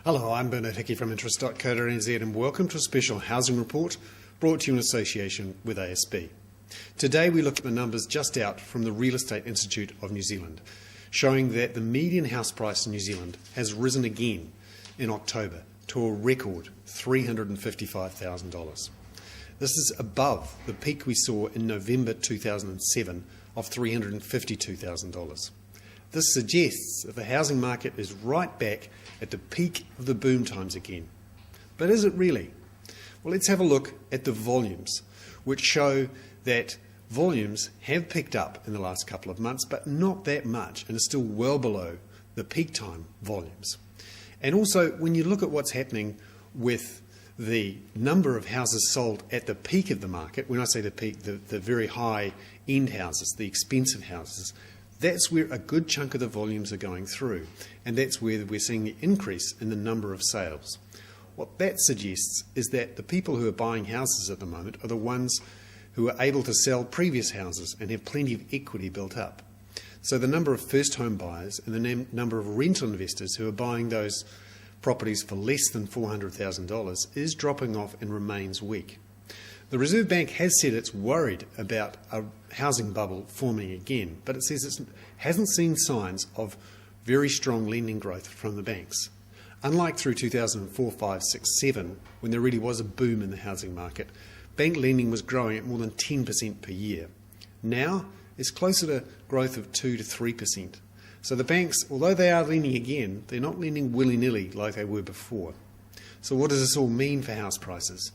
Hello, I'm Bernard Hickey from interest.co.nz and welcome to a special housing report brought to you in association with ASB. Today we look at the numbers just out from the Real Estate Institute of New Zealand, showing that the median house price in New Zealand has risen again in October to a record $355,000. This is above the peak we saw in November 2007 of $352,000. This suggests that the housing market is right back at the peak of the boom times again. But is it really? Well, let's have a look at the volumes, which show that volumes have picked up in the last couple of months, but not that much, and are still well below the peak time volumes. And also, when you look at what's happening with the number of houses sold at the peak of the market, when I say the peak, the very high-end houses, the expensive houses, that's where a good chunk of the volumes are going through, and that's where we're seeing the increase in the number of sales. What that suggests is that the people who are buying houses at the moment are the ones who are able to sell previous houses and have plenty of equity built up. So the number of first home buyers and the number of rental investors who are buying those properties for less than $400,000 is dropping off and remains weak. The Reserve Bank has said it's worried about a housing bubble forming again, but it says it hasn't seen signs of very strong lending growth from the banks. Unlike through 2004, 5, 6, 7, when there really was a boom in the housing market, bank lending was growing at more than 10% per year. Now, it's closer to growth of 2 to 3%. So the banks, although they are lending again, they're not lending willy-nilly like they were before. So what does this all mean for house prices?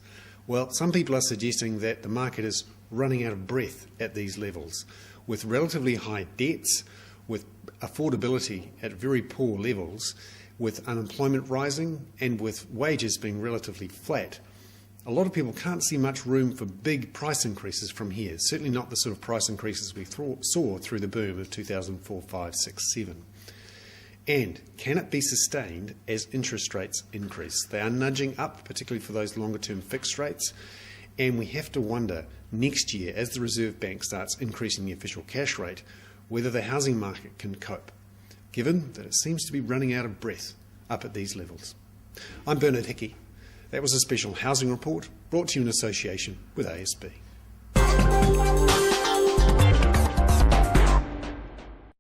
Well, some people are suggesting that the market is running out of breath at these levels, with relatively high debts, with affordability at very poor levels, with unemployment rising, and with wages being relatively flat. A lot of people can't see much room for big price increases from here, certainly not the sort of price increases we saw through the boom of 2004, 5, 6, 7. And can it be sustained as interest rates increase? They are nudging up, particularly for those longer-term fixed rates, and we have to wonder next year, as the Reserve Bank starts increasing the official cash rate, whether the housing market can cope, given that it seems to be running out of breath up at these levels. I'm Bernard Hickey. That was a special housing report brought to you in association with ASB.